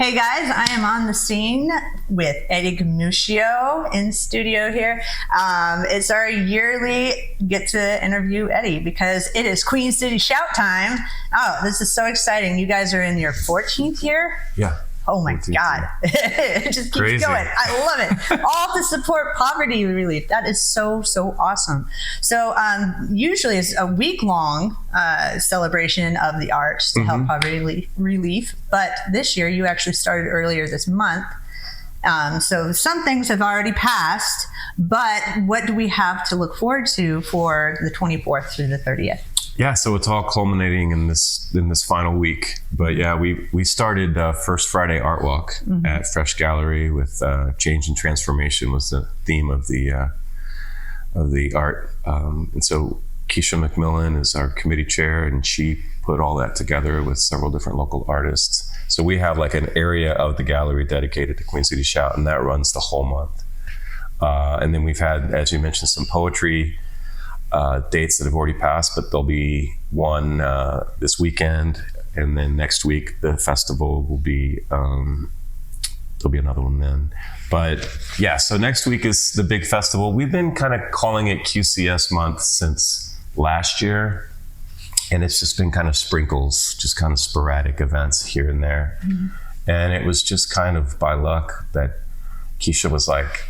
Hey guys, I am on the scene with Eddie Gamuscio in studio here. It's our yearly get to interview Eddie because it is Queen City Shout time. Oh, this is so exciting. You guys are in your 14th year? Yeah. Oh my God. It just keeps Crazy. going. I love it. All to support poverty relief. That is so awesome. So usually it's a week-long celebration of the arts to help poverty relief. But this year you actually started earlier this month. So some things have already passed, but what do we have to look forward to for the 24th through the 30th? Yeah, so it's all culminating in this final week. But yeah, we started First Friday Art Walk at Fresh Gallery with change and transformation was the theme of the art. And so Keisha McMillan is our committee chair, and she put all that together with several different local artists. So we have like an area of the gallery dedicated to Queen City Shout, and that runs the whole month. And then we've had, as you mentioned, some poetry dates that have already passed, but there'll be one this weekend, and then next week the festival will be there'll be another one then. But yeah, so next week is the big festival. We've been kind of calling it QCS month since last year, and it's just been kind of sprinkles, just kind of sporadic events here and there. And it was just kind of by luck that Keisha was like,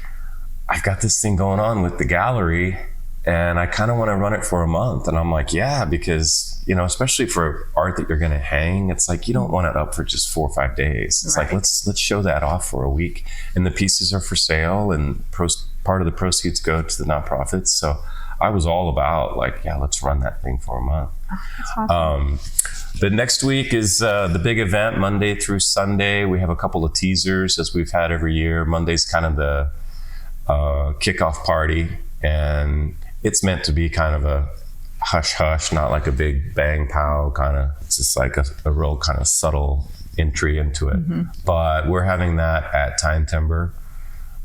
I've got this thing going on with the gallery and I kind of want to run it for a month. And I'm like, yeah, because, you know, especially for art that you're going to hang, it's like, you don't want it up for just 4 or 5 days. It's like, let's show that off for a week. And the pieces are for sale, and part of the proceeds go to the nonprofits. So I was all about like, yeah, let's run that thing for a month. Oh, that's awesome. The next week is the big event, Monday through Sunday. We have a couple of teasers, as we've had every year. Monday's kind of the kickoff party, and it's meant to be kind of a hush-hush, not like a big bang pow kind of. It's just like a real kind of subtle entry into it. But we're having that at Tie and Timber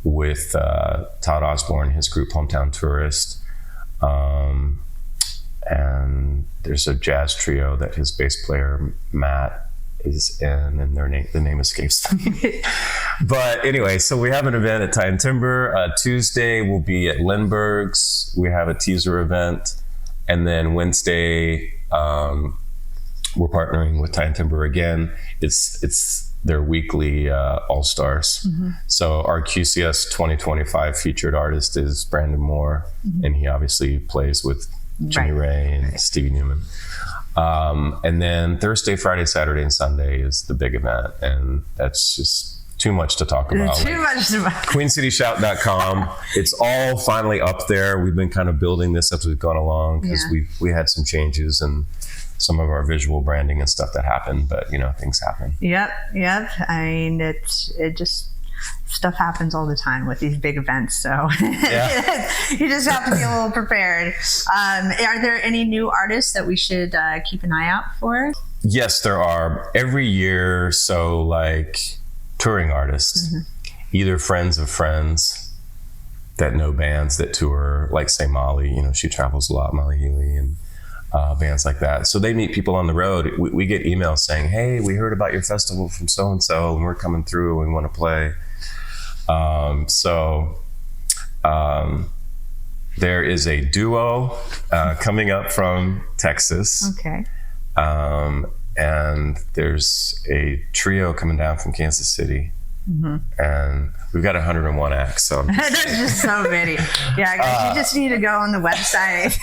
with Todd Osborne, his group Hometown Tourist. And there's a jazz trio that his bass player, Matt, is in, and the name escapes me. But anyway, so we have an event at Tie and Timber. Tuesday we'll be at Lindbergh's. We have a teaser event. And then Wednesday, we're partnering with Tie and Timber again. It's their weekly All-Stars. So our QCS 2025 featured artist is Brandon Moore, and he obviously plays with Jimmy Ray and Stevie Newman. And then Thursday, Friday, Saturday, and Sunday is the big event. And that's just too much to talk about. QueenCityShout.com. It's all finally up there. We've been kind of building this as we've gone along because we had some changes and some of our visual branding and stuff that happened, but you know, things happen. Yep. I mean, it just, stuff happens all the time with these big events. So you just have to be a little prepared. Are there any new artists that we should keep an eye out for? Yes, there are. Every year, so like touring artists, either friends of friends that know bands that tour, like say Molly, you know, she travels a lot, Molly Healy, and bands like that. So they meet people on the road. We get emails saying, hey, we heard about your festival from so-and-so, and we're coming through and we want to play. There is a duo coming up from Texas. Okay. And there's a trio coming down from Kansas City. And we've got 101 acts. So there's just so many. Yeah, guys, you just need to go on the website.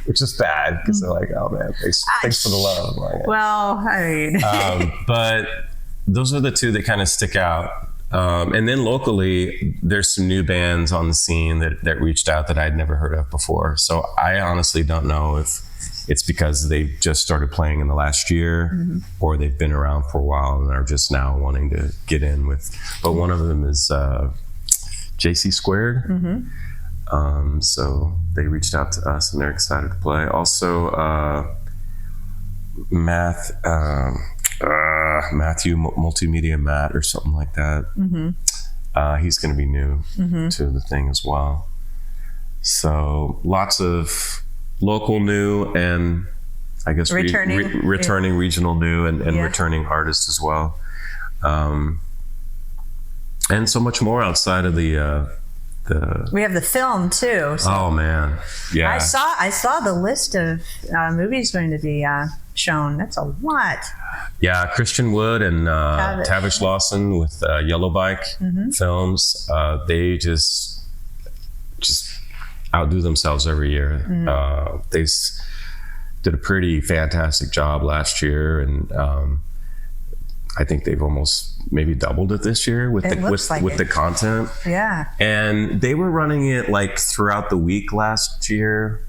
Which is bad because they're like, oh man, thanks for the love. Like, well, I mean. But those are the two that kind of stick out. And then locally, there's some new bands on the scene that reached out that I'd never heard of before. So I honestly don't know if it's because they just started playing in the last year or they've been around for a while and are just now wanting to get in with. But one of them is JC Squared. So they reached out to us and they're excited to play. Also, Matthew Multimedia Matt or something like that. He's going to be new to the thing as well. So lots of local new and I guess returning regional new and returning artists as well. And so much more outside of the we have the film too. So oh man, yeah. I saw the list of movies going to be shown. That's a lot. Yeah, Christian Wood and Tavish Lawson with Yellow Bike films. They just outdo themselves every year. They did a pretty fantastic job last year, and I think they've almost maybe doubled it this year with the content. Yeah. And they were running it like throughout the week last year,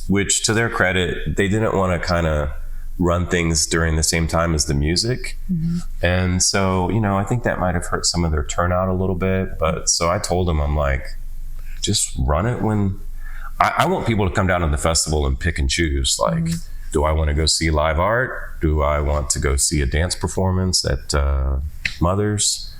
which to their credit, they didn't want to kind of run things during the same time as the music. And so, I think that might have hurt some of their turnout a little bit. But so I told them, I'm like, just run it when I want people to come down to the festival and pick and choose. Like, do I want to go see live art? Do I want to go see a dance performance at Mother's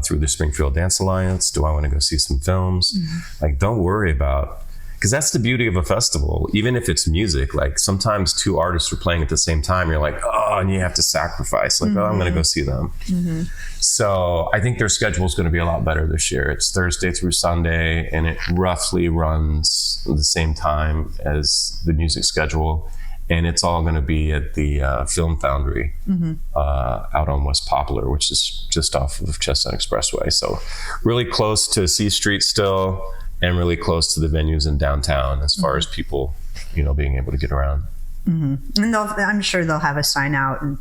through the Springfield Dance Alliance? Do I want to go see some films? Like, don't worry about, because that's the beauty of a festival. Even if it's music, like sometimes two artists are playing at the same time. You're like, oh, and you have to sacrifice. Like, oh, I'm going to go see them. So I think their schedule is going to be a lot better this year. It's Thursday through Sunday, and it roughly runs the same time as the music schedule. And it's all going to be at the Film Foundry out on West Poplar, which is just off of Chestnut Expressway. So really close to C Street still, and really close to the venues in downtown as far as people, being able to get around. And I'm sure they'll have a sign out and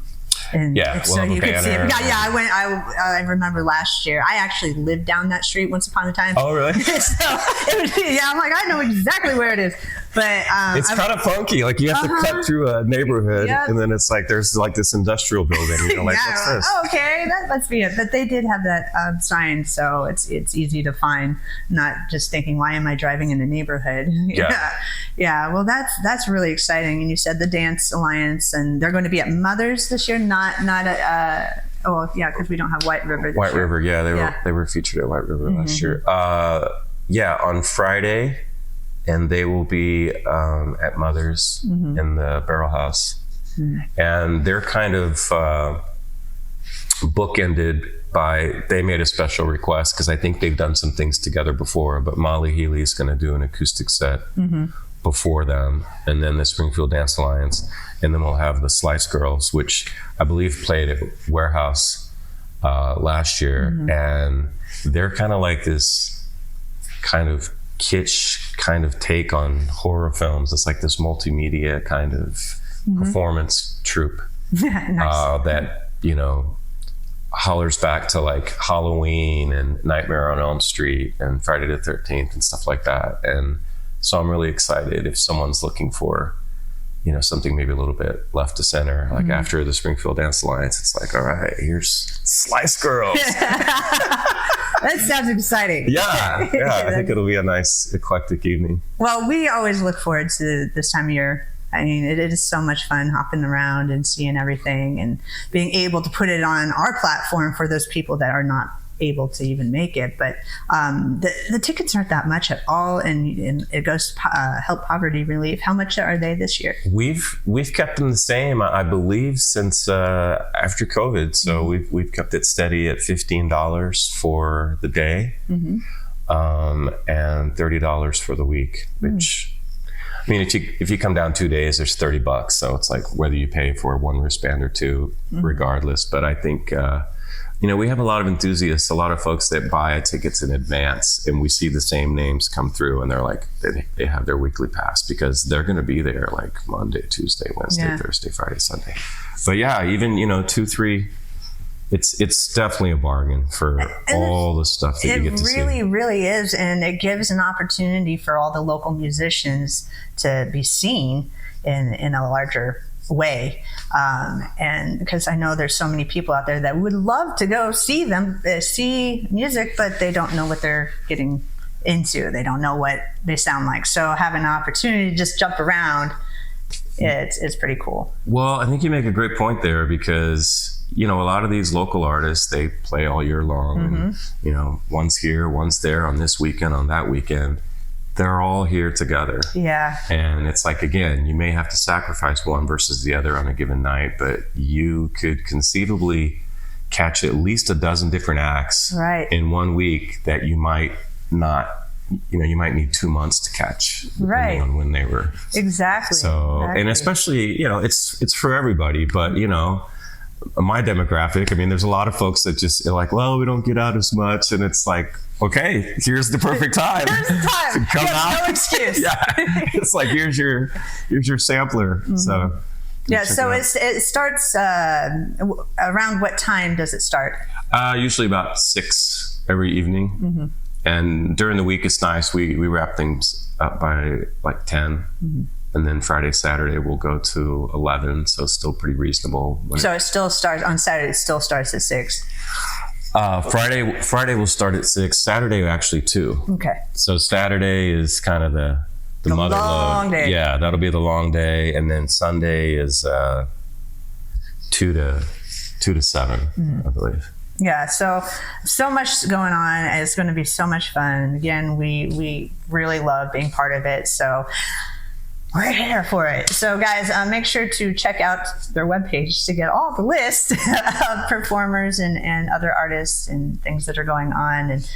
so you could see it. I remember last year, I actually lived down that street once upon a time. Oh, really? I'm like, I know exactly where it is. But it's kind of funky. Like, you have to cut through a neighborhood, and then it's like there's like this industrial building. Like, what's this? Oh, okay, that must be it. But they did have that sign, so it's easy to find. Not just thinking, why am I driving in the neighborhood? Yeah. Well, that's really exciting. And you said the Dance Alliance, and they're going to be at Mother's this year, not at. Because we don't have White River. This year. River, they were featured at White River last year. On Friday. And they will be at Mother's in the Barrel House. And they're kind of bookended by, they made a special request because I think they've done some things together before, but Molly Healy's going to do an acoustic set before them, and then the Springfield Dance Alliance. And then we'll have the Slice Girls, which I believe played at Warehouse last year. And they're kind of like this kind of kitsch kind of take on horror films. It's like this multimedia kind of performance troupe that hollers back to like Halloween and Nightmare on Elm Street and Friday the 13th and stuff like that. And so I'm really excited if someone's looking for something maybe a little bit left to center, like after the Springfield Dance Alliance. It's like, all right, here's Slice Girls. That sounds exciting. Yeah, I think it'll be a nice eclectic evening. Well, we always look forward to this time of year. I mean, it is so much fun hopping around and seeing everything and being able to put it on our platform for those people that are not able to even make it. But the tickets aren't that much at all, and it goes to help poverty relief. How much are they this year? We've kept them the same, I believe, since after COVID. So we've kept it steady at $15 for the day, and $30 for the week. Which, I mean, if you come down 2 days, there's $30. So it's like whether you pay for one wristband or two, regardless. But I think. We have a lot of enthusiasts, a lot of folks that buy tickets in advance, and we see the same names come through, and they're like, they have their weekly pass because they're going to be there like Monday, Tuesday, Wednesday, Thursday, Friday, Sunday. But even 2-3, it's definitely a bargain for all the stuff that you get to see. It really is, and it gives an opportunity for all the local musicians to be seen in a larger way, and because I know there's so many people out there that would love to go see music, but they don't know what they're getting into. They don't know what they sound like. So having an opportunity to just jump around, it's pretty cool. Well, I think you make a great point there because a lot of these local artists, they play all year long, and one's here, one's there on this weekend, on that weekend. they're all here together. Yeah. And it's like, again, you may have to sacrifice one versus the other on a given night, but you could conceivably catch at least a dozen different acts in 1 week that you might not, you might need 2 months to catch, depending on when they were. Exactly. So, and especially, it's for everybody, but, my demographic, I mean, there's a lot of folks that just are like, well, we don't get out as much. And it's like, okay, here's the perfect time. Here's the time. Come out. No excuse. Yeah. It's like, here's your sampler. Mm-hmm. So. Yeah. So it starts, around what time does it start? Usually about 6 every evening. Mm-hmm. And during the week, it's nice. We wrap things up by like 10. Mm-hmm. And then Friday, Saturday, we'll go to 11. So it's still pretty reasonable. So it still starts on Saturday. It still starts at 6. Friday will start at 6. Saturday actually 2. Okay. So Saturday is kind of the mother long load. Day. Yeah, that'll be the long day, and then Sunday is 2 to 7, I believe. Yeah, so much going on. It's going to be so much fun. Again, we really love being part of it. So we're here for it. So guys, make sure to check out their webpage to get all the list of performers and other artists and things that are going on. And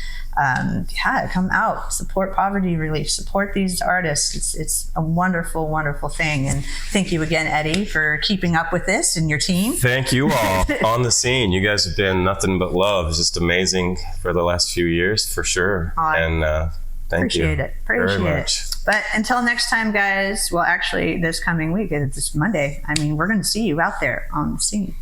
come out, support poverty relief, support these artists. It's a wonderful, wonderful thing. And thank you again, Eddie, for keeping up with this and your team. Thank you all on the scene. You guys have been nothing but love. It's just amazing for the last few years, for sure. And thank you. Appreciate it. But until next time, guys, well, actually, this coming week, it's Monday. I mean, we're going to see you out there on the scene.